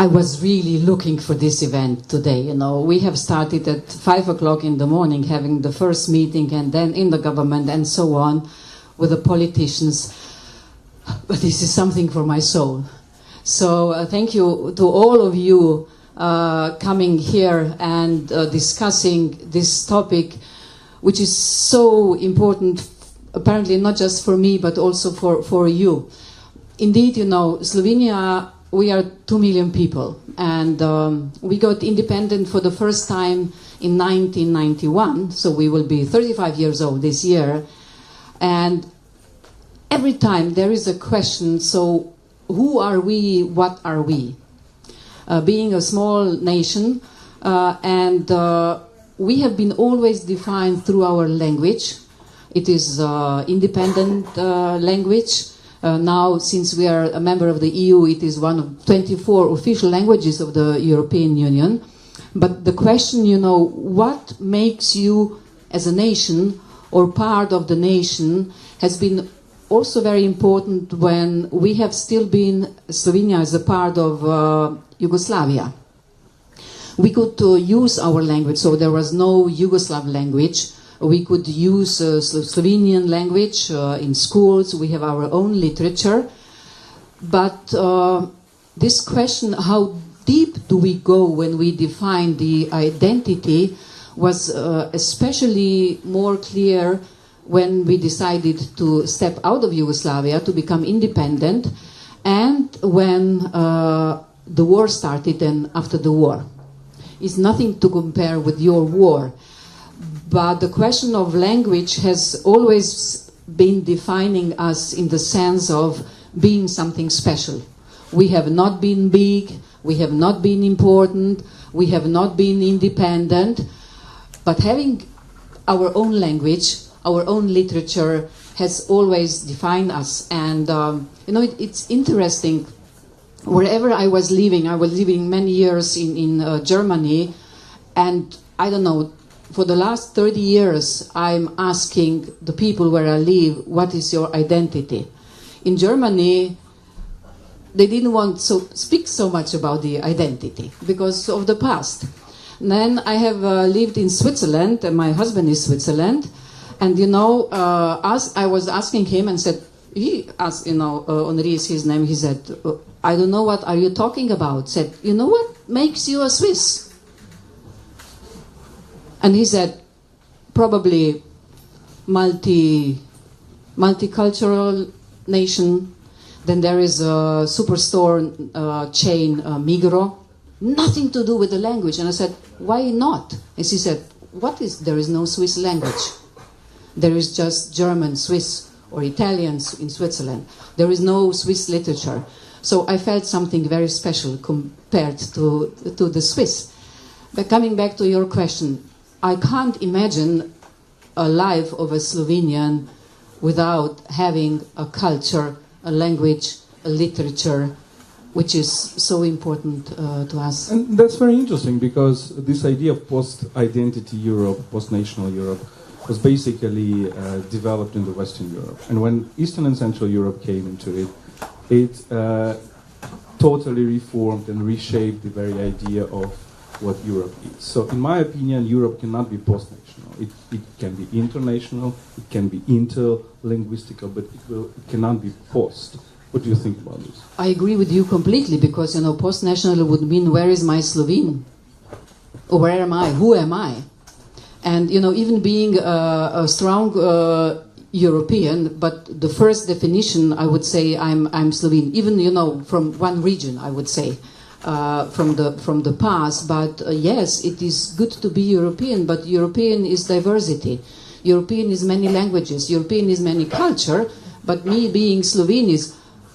I was really looking for this event today. You know, we have started at 5 o'clock in the morning having the first meeting, and then in the government and so on with the politicians. But this is something for my soul. So thank you to all of you coming here and discussing this topic, which is so important, apparently not just for me, but also for you. Indeed, you know, Slovenia, we are 2 million people, and we got independent for the first time in 1991, so we will be 35 years old this year. And every time there is a question, so who are we, what are we? Being a small nation, and we have been always defined through our language. It is independent language. Now, since we are a member of the EU, it is one of 24 official languages of the European Union. But the question, you know, what makes you as a nation or part of the nation has been also very important when we have still been, Slovenia as a part of Yugoslavia. We could use our language, so there was no Yugoslav language. We could use Slovenian language in schools. We have our own literature. But this question, how deep do we go when we define the identity, was especially more clear when we decided to step out of Yugoslavia to become independent, and when the war started and after the war. It's nothing to compare with your war. But the question of language has always been defining us in the sense of being something special. We have not been big, we have not been important, we have not been independent, but having our own language, our own literature has always defined us. And you know, it's interesting. Wherever I was living many years in Germany, and I don't know, for the last 30 years, I'm asking the people where I live, what is your identity? In Germany, they didn't want to speak so much about the identity because of the past. And then I have lived in Switzerland, and my husband is Switzerland, and you know, I was asking him and said, he asked, you know, Henri is his name, he said, I don't know what are you talking about. Said, you know what makes you a Swiss? And he said, probably multicultural nation. Then there is a superstore chain, Migros. Nothing to do with the language. And I said, why not? And she said, there is no Swiss language. There is just German, Swiss, or Italian in Switzerland. There is no Swiss literature. So I felt something very special compared to the Swiss. But coming back to your question, I can't imagine a life of a Slovenian without having a culture, a language, a literature, which is so important to us. And that's very interesting, because this idea of post-identity Europe, post-national Europe, was basically developed in the Western Europe. And when Eastern and Central Europe came into it, it totally reformed and reshaped the very idea of what Europe is. So in my opinion, Europe cannot be post-national. It can be international, it can be interlinguistical, but it cannot be post. What do you think about this? I agree with you completely, because, you know, post-national would mean, where is my Slovene? Or where am I? Who am I? And, you know, even being a strong European, but the first definition, I would say I'm Slovene. Even, you know, from one region, I would say. From the past, but yes, it is good to be European, but European is diversity. European is many languages, European is many culture, but me being Slovene is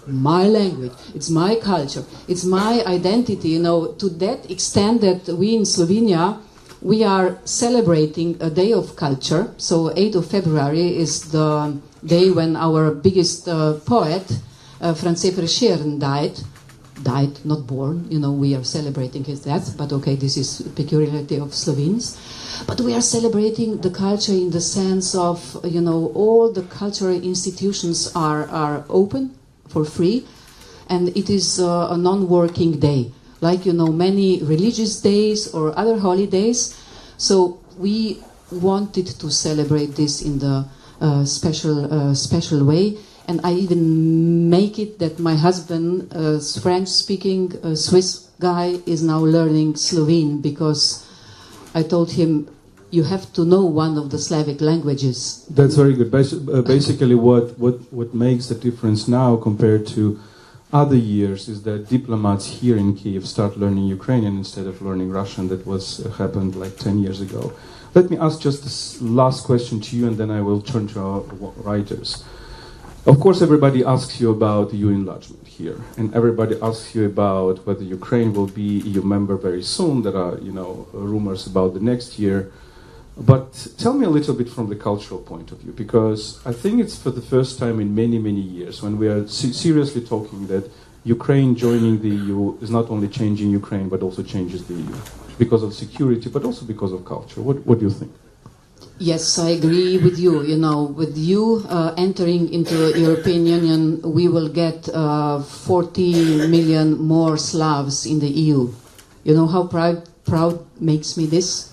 my language, it's my culture, it's my identity, you know, to that extent that we in Slovenia, we are celebrating a day of culture. So 8th of February is the day when our biggest poet, France Prešeren, died, not born, you know, we are celebrating his death, but okay, this is a peculiarity of Slovenes. But we are celebrating the culture in the sense of, you know, all the cultural institutions are open for free, and it is a non-working day. like, many religious days or other holidays. So we wanted to celebrate this in the special way. And I even make it that my husband, French-speaking Swiss guy, is now learning Slovene, because I told him, you have to know one of the Slavic languages. That's very good. Basically, what makes the difference now compared to other years is that diplomats here in Kiev start learning Ukrainian instead of learning Russian. That happened like 10 years ago. Let me ask just this last question to you, and then I will turn to our writers. Of course, everybody asks you about EU enlargement here, and everybody asks you about whether Ukraine will be EU member very soon. There are, rumors about the next year. But tell me a little bit from the cultural point of view, because I think it's for the first time in many, many years when we are seriously talking that Ukraine joining the EU is not only changing Ukraine, but also changes the EU because of security, but also because of culture. What do you think? Yes, I agree with you. With you entering into the European Union, we will get 40 million more Slavs in the EU. You know how proud makes me this?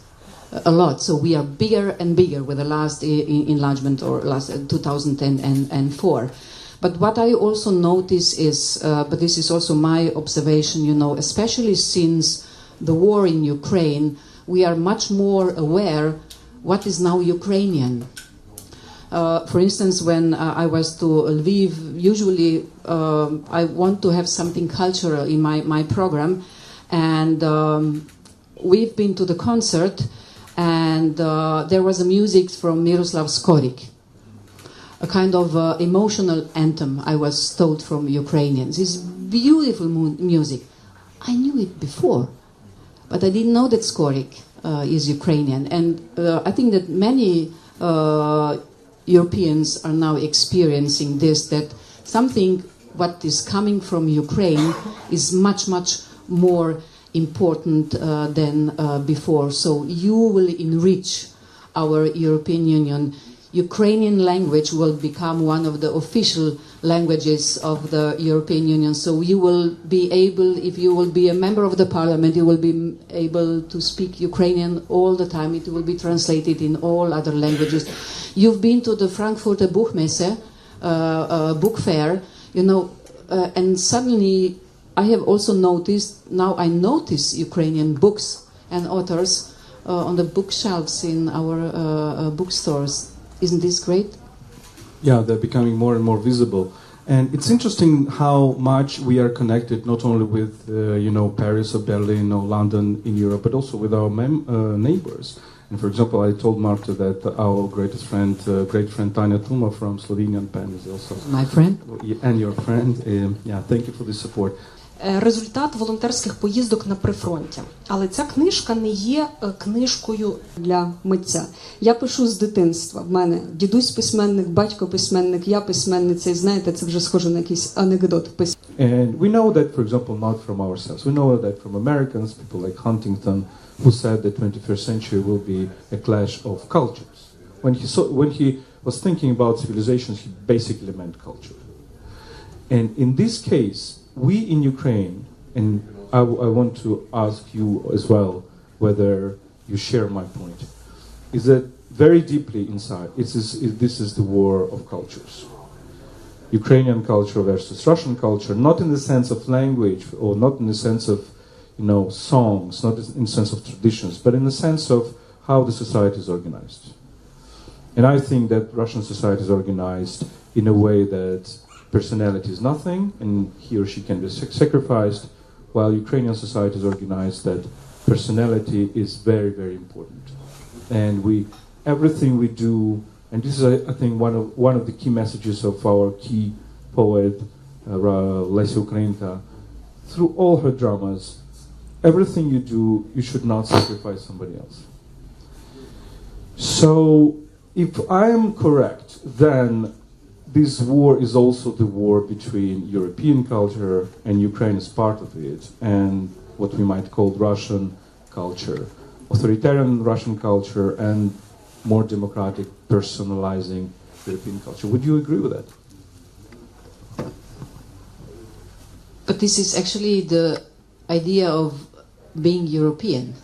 A lot. So we are bigger and bigger with the last enlargement, or last 2004. But what I also notice is, but this is also my observation, especially since the war in Ukraine, we are much more aware what is now Ukrainian. For instance, when I was to Lviv, usually I want to have something cultural in my program, and we've been to the concert, and there was a music from Miroslav Skorik, a kind of emotional anthem, I was told, from Ukrainians. It's beautiful music. I knew it before, but I didn't know that Skorik is Ukrainian. And I think that many Europeans are now experiencing this, that something what is coming from Ukraine is much, much more important than before. So you will enrich our European Union. Ukrainian language will become one of the official languages of the European Union. So you will be able, if you will be a member of the parliament, you will be able to speak Ukrainian all the time. It will be translated in all other languages. You've been to the Frankfurter Buchmesse, book fair, and suddenly I have also noticed, now I notice Ukrainian books and authors on the bookshelves in our bookstores. Isn't this great? Yeah, they're becoming more and more visible. And it's interesting how much we are connected not only with, Paris or Berlin or London in Europe, but also with our neighbors. And for example, I told Marta that our great friend Tanja Tuma from Slovenian Pen is also my friend. And your friend. Thank you for the support. Результат волонтерських поїздок на прифронті. Але ця книжка не є книжкою для митця. Я пишу з дитинства. В мене дідусь письменник, батько письменник, я письменниця. І знаєте, це вже схоже на якийсь анекдот. And we know that, for example, not from ourselves. We know that from Americans, people like Huntington, who said the 21st century will be a clash of cultures. When he was thinking about civilizations, he basically meant culture. And in this case, we in Ukraine, and I want to ask you as well whether you share my point, is that very deeply inside, this is the war of cultures. Ukrainian culture versus Russian culture, not in the sense of language or not in the sense of, songs, not in the sense of traditions, but in the sense of how the society is organized. And I think that Russian society is organized in a way that personality is nothing, and he or she can be sacrificed, while Ukrainian society is organized that personality is very, very important. And everything we do, and this is, I think, one of the key messages of our key poet, Lesya Ukrainka, through all her dramas, everything you do, you should not sacrifice somebody else. So, if I am correct, then this war is also the war between European culture, and Ukraine is part of it, and what we might call Russian culture, authoritarian Russian culture, and more democratic, personalizing European culture. Would you agree with that? But this is actually the idea of being European.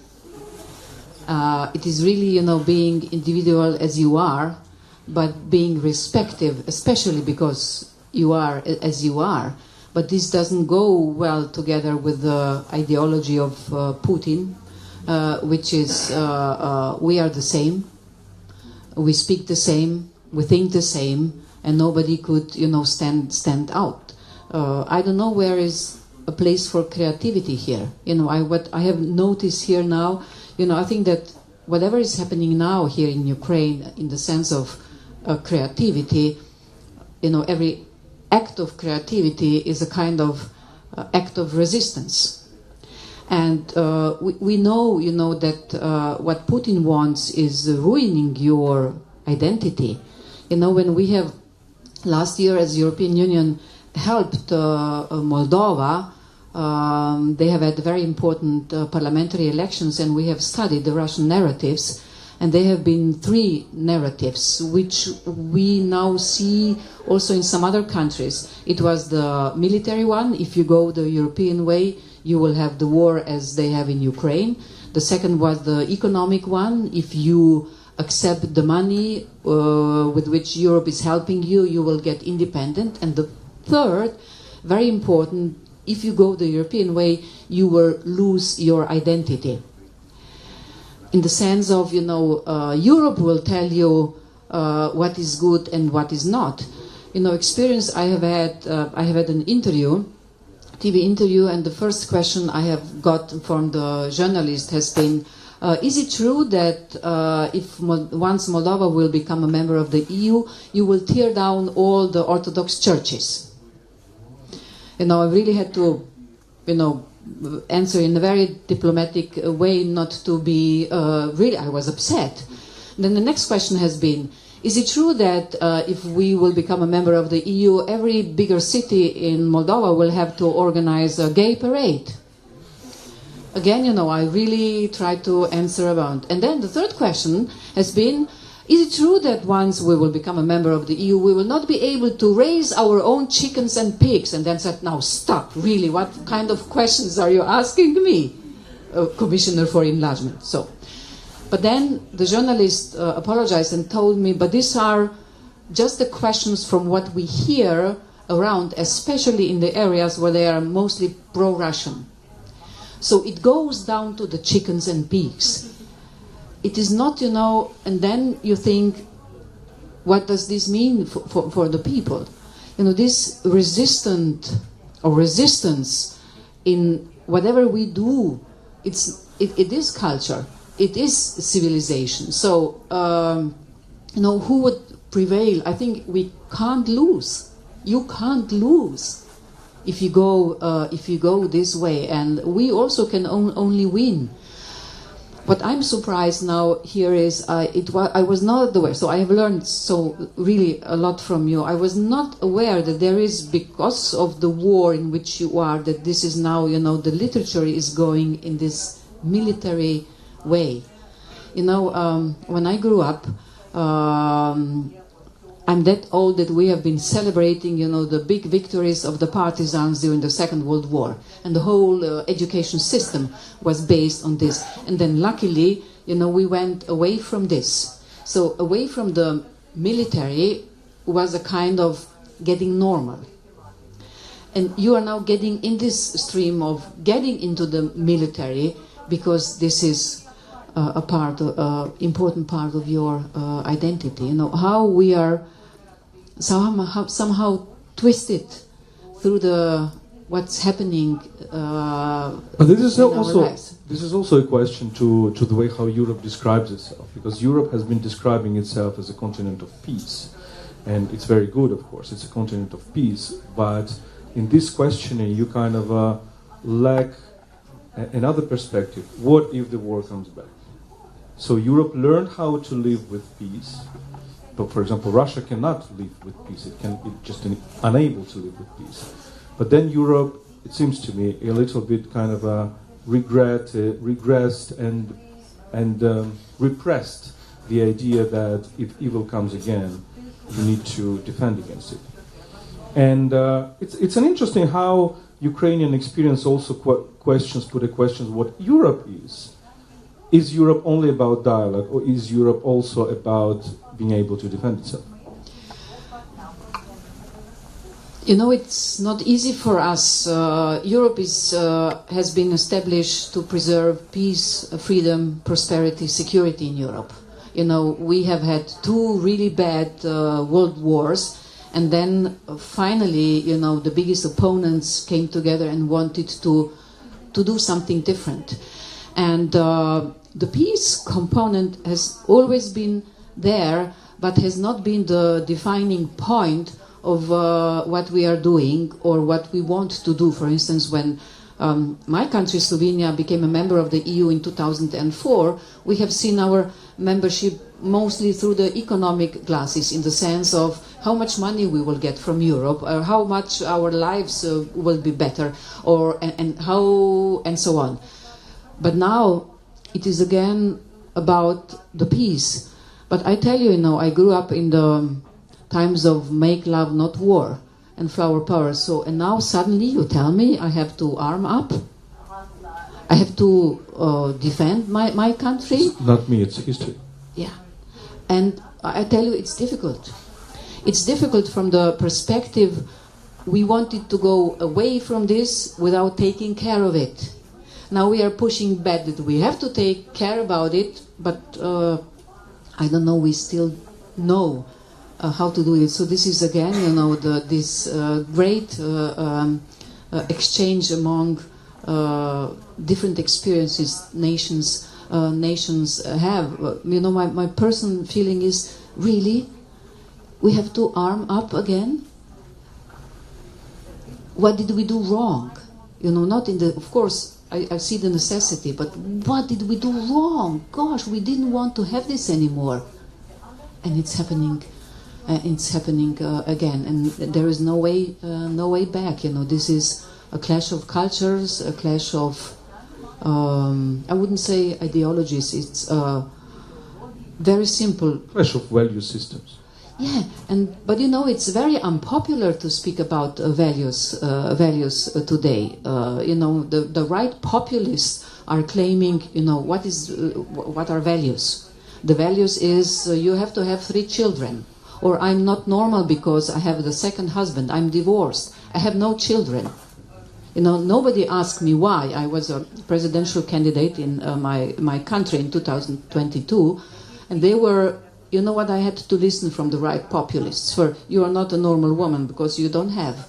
It is really, being individual as you are, but being respective, especially because you are as you are. But this doesn't go well together with the ideology of Putin, which is we are the same, we speak the same, we think the same, and nobody could, stand out. I don't know where is a place for creativity here. What I have noticed here now, I think that whatever is happening now here in Ukraine, in the sense of creativity, every act of creativity is a kind of act of resistance. And we know, that what Putin wants is ruining your identity. When we have last year as European Union helped Moldova, they have had very important parliamentary elections, and we have studied the Russian narratives, and there have been 3 narratives which we now see also in some other countries. It was the military one. If you go the European way, you will have the war as they have in Ukraine. The second was the economic one. If you accept the money with which Europe is helping you, you will get independent. And the third, very important, if you go the European way, you will lose your identity. In the sense of, Europe will tell you what is good and what is not. Experience I have had an interview, TV interview, and the first question I have got from the journalist has been, is it true that once Moldova will become a member of the EU, you will tear down all the Orthodox churches? I really had to, answer in a very diplomatic way, not to be, really, I was upset. Then the next question has been, is it true that if we will become a member of the EU, every bigger city in Moldova will have to organize a gay parade? Again, I really tried to answer around. And then the third question has been, is it true that once we will become a member of the EU, we will not be able to raise our own chickens and pigs? And then said, now stop, really, what kind of questions are you asking me, Commissioner for Enlargement? But then the journalist apologized and told me, but these are just the questions from what we hear around, especially in the areas where they are mostly pro-Russian. So it goes down to the chickens and pigs. It is not, and then you think, what does this mean for the people? This resistance in whatever we do, it is culture, it is civilization. So, who would prevail? I think we can't lose. You can't lose if you go this way, and we also can only win. What I'm surprised now here is I was not aware, so I have learned really a lot from you. I was not aware that there is, because of the war in which you are, that this is now, the literature is going in this military way. When I grew up, I'm that old that we have been celebrating, the big victories of the partisans during the Second World War. And the whole education system was based on this. And then luckily, we went away from this. So away from the military was a kind of getting normal. And you are now getting in this stream of getting into the military, because this is important part of your identity. How we are somehow twisted through what's happening but this is also a question to the way how Europe describes itself, because Europe has been describing itself as a continent of peace, and it's very good, of course, it's a continent of peace, but in this questioning you kind of lack another perspective. What if the war comes back? So Europe learned how to live with peace. But for example, Russia cannot live with peace. It's just unable to live with peace. But then Europe, it seems to me, a little bit kind of regressed and repressed the idea that if evil comes again, you need to defend against it. And it's an interesting how Ukrainian experience also put a question what Europe is. Is Europe only about dialogue, or is Europe also about being able to defend itself? You know, it's not easy for us. Europe has been established to preserve peace, freedom, prosperity, security in Europe. You know, we have had 2 really bad world wars, and then finally, you know, the biggest opponents came together and wanted to do something different. And the peace component has always been there, but has not been the defining point of what we are doing or what we want to do. For instance, when my country, Slovenia, became a member of the EU in 2004, we have seen our membership mostly through the economic glasses, in the sense of how much money we will get from Europe, or how much our lives will be better, or and how and so on. But now it is again about the peace. But I tell you, you know, I grew up in the times of make love, not war, and flower power. So, and now suddenly you tell me I have to arm up? I have to defend my country? It's not me, it's history. Yeah. And I tell you, it's difficult. It's difficult from the perspective we wanted to go away from this without taking care of it. Now we are pushing back that we have to take care about it, but I don't know, we still know how to do it. So this is again, you know, this great exchange among different experiences nations have. You know, my personal feeling is, really, we have to arm up again? What did we do wrong? You know, not in the, of course, I see the necessity, but what did we do wrong? Gosh, we didn't want to have this anymore. And it's happening again, and there is no way back. You know, this is a clash of cultures, a clash of I wouldn't say ideologies. It's very simple Clash of value systems. Yeah, but you know, it's very unpopular to speak about values today. You know, the right populists are claiming, you know, what are values? The values is you have to have 3 children, or I'm not normal because I have the second husband, I'm divorced, I have no children. You know, nobody asked me why. I was a presidential candidate in my country in 2022, and they were. You know what, I had to listen from the right populists. For you are not a normal woman because you don't have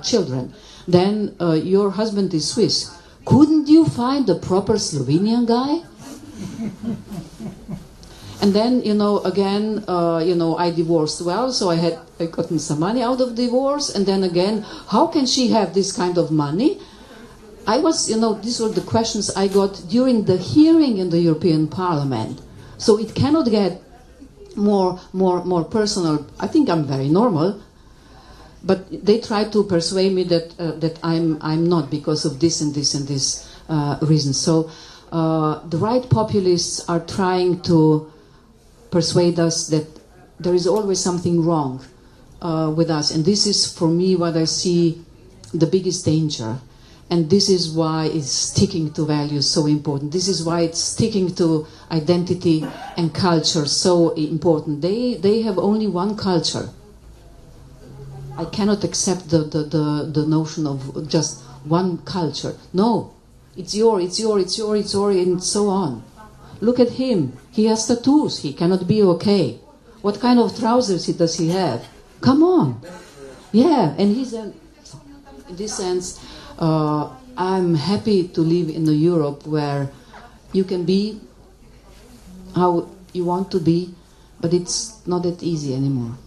children. Then your husband is Swiss. Couldn't you find a proper Slovenian guy? And then, you know, again, you know, I divorced well, so I gotten some money out of divorce. And then again, how can she have this kind of money? I was, you know, these were the questions I got during the hearing in the European Parliament. So it cannot get more personal. I think I'm very normal, but they try to persuade me that I'm not, because of this and this and this reason. So the right populists are trying to persuade us that there is always something wrong with us, and this is for me what I see the biggest danger. And this is why it's sticking to values so important. This is why it's sticking to identity and culture so important. They have only one culture. I cannot accept the notion of just one culture. No, it's your, and so on. Look at him. He has tattoos. He cannot be okay. What kind of trousers does he have? Come on. Yeah, and he's in this sense. I'm happy to live in a Europe where you can be how you want to be, but it's not that easy anymore.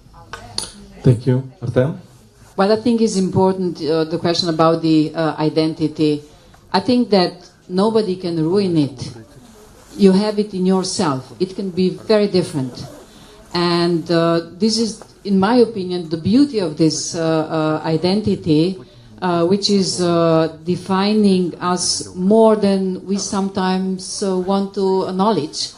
Thank you. Artem? What I think is important, the question about the identity, I think that nobody can ruin it. You have it in yourself. It can be very different. And this is, in my opinion, the beauty of this identity, which is defining us more than we sometimes want to acknowledge.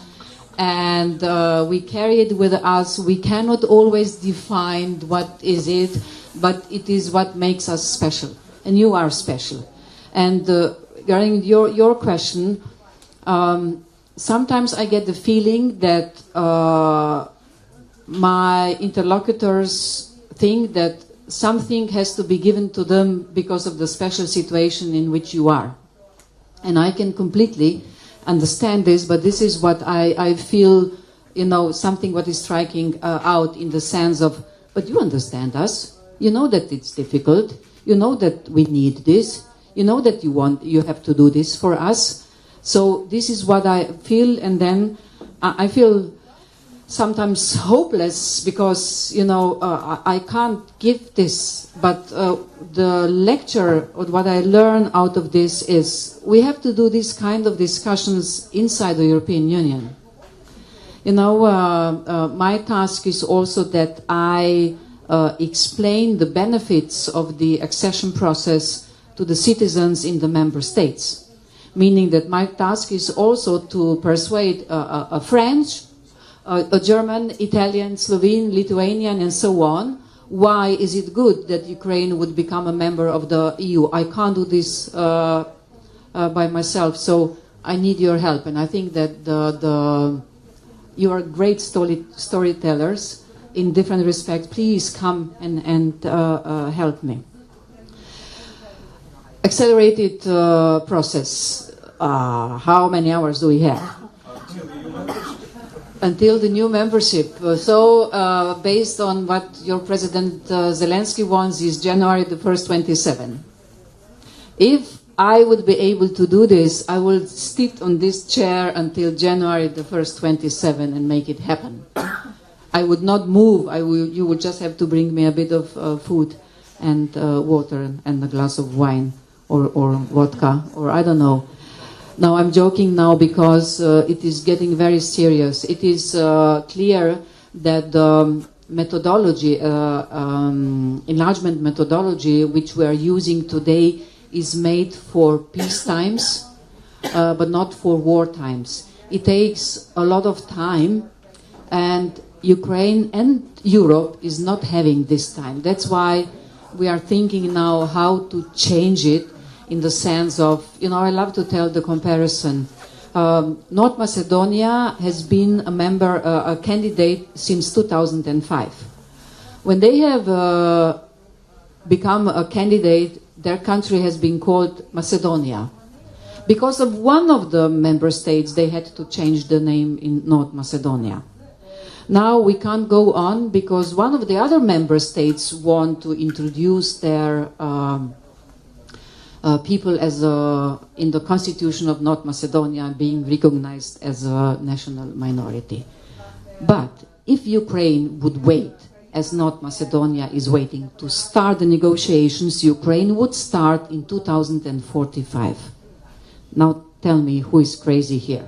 And we carry it with us. We cannot always define what is it, but it is what makes us special. and you are special. And regarding your question, sometimes I get the feeling that my interlocutors think that something has to be given to them because of the special situation in which you are. And I can completely understand this, but this is what I feel, something what is striking out in the sense of, but you understand us. You know that it's difficult. You know that we need this. You know that you have to do this for us. So this is what I feel, and then I feel sometimes hopeless because, I can't give this. But the lecture, or what I learn out of this is we have to do this kind of discussions inside the European Union. My task is also that I explain the benefits of the accession process to the citizens in the member states. Meaning that my task is also to persuade a French, a German, Italian, Slovene, Lithuanian, and so on. Why is it good that Ukraine would become a member of the EU? I can't do this by myself, so I need your help. And I think that you are great storytellers in different respects. Please come and help me. Accelerated process. How many hours do we have? Until the new membership. So, based on what your President Zelensky wants, is January the 1st, 27. If I would be able to do this, I will sit on this chair until January the 1st, 27 and make it happen. I would not move. You would just have to bring me a bit of food and water and a glass of wine or vodka, or I don't know. Now I'm joking now because it is getting very serious. It is clear that the methodology, enlargement methodology, which we are using today, is made for peace times, but not for war times. It takes a lot of time, and Ukraine and Europe is not having this time. That's why we are thinking now how to change it in the sense of, I love to tell the comparison. North Macedonia has been a candidate since 2005. When they have become a candidate, their country has been called Macedonia. Because of one of the member states, they had to change the name in North Macedonia. Now we can't go on because one of the other member states want to introduce their people as in the constitution of North Macedonia being recognized as a national minority. But if Ukraine would wait, as North Macedonia is waiting to start the negotiations, Ukraine would start in 2045. Now tell me who is crazy here.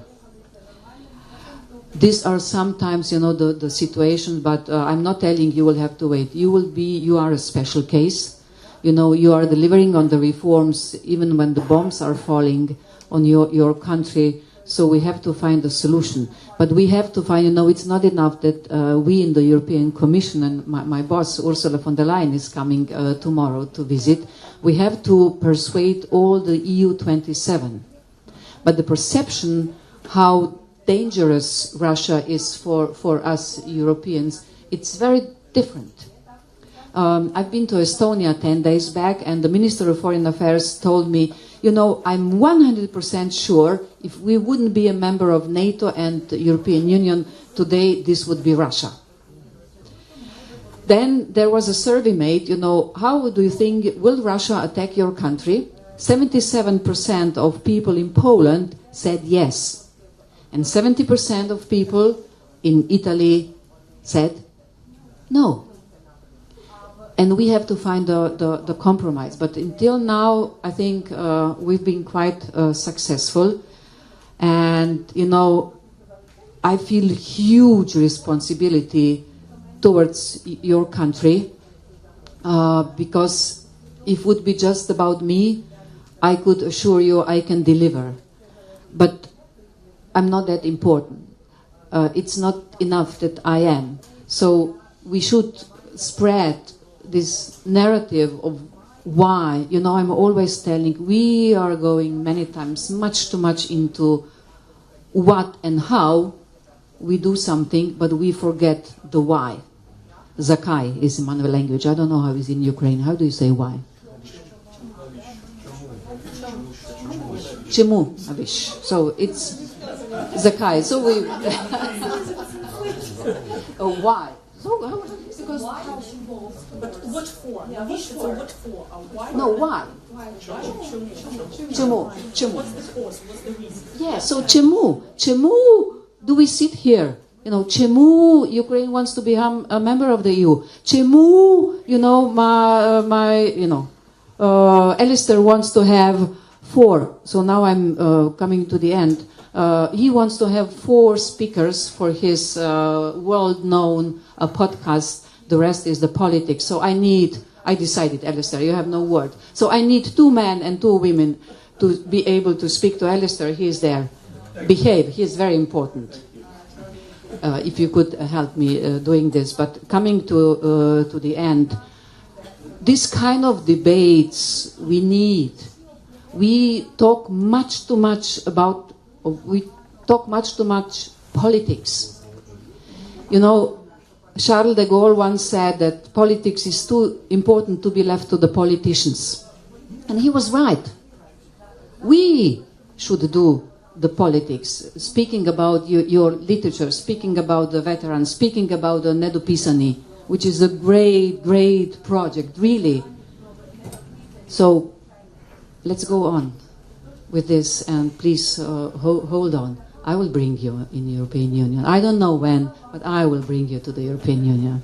These are sometimes, the situations, but I'm not telling you will have to wait. You are a special case. You are delivering on the reforms even when the bombs are falling on your country. So we have to find a solution. But we have to find, it's not enough that we in the European Commission, and my boss Ursula von der Leyen is coming tomorrow to visit. We have to persuade all the EU 27. But the perception how dangerous Russia is for us Europeans, it's very different. I've been to Estonia 10 days back, and the Minister of Foreign Affairs told me, I'm 100% sure if we wouldn't be a member of NATO and the European Union today, this would be Russia. Then there was a survey made, how do you think, will Russia attack your country? 77% of people in Poland said yes. And 70% of people in Italy said no. And we have to find the compromise. But until now, I think we've been quite successful. And, I feel huge responsibility towards your country because if it would be just about me, I could assure you I can deliver. But I'm not that important. It's not enough that I am. So we should spread this narrative of why. You know, I'm always telling, we are going many times much too much into what and how we do something, but we forget the why. Zakai is Emmanuel language. I don't know how it's in Ukraine. How do you say why? Чему, Avish. So it's Zakai. So we... why? So how, because but what for? What for? Why? no, why? Чему? Чему? What's the cause? What's the reason? Yeah, so чему? Чему do we sit here? You know, чему Ukraine wants to become a member of the EU? Чему, you know, Alistair wants to have 4. So now I'm coming to the end. He wants to have 4 speakers for his world-known podcast. The rest is the politics. So I decided, Alistair, you have no word. So I need 2 men and 2 women to be able to speak to Alistair. He is there. Behave. He is very important. If you could help me doing this. But coming to the end, this kind of debates we need. We talk much too much politics. You know, Charles de Gaulle once said that politics is too important to be left to the politicians. And he was right. We should do the politics, speaking about your literature, speaking about the veterans, speaking about the Nedu Pisani, which is a great, great project, really. So let's go on with this, and please hold on. I will bring you in the European Union. I don't know when, but I will bring you to the European Union.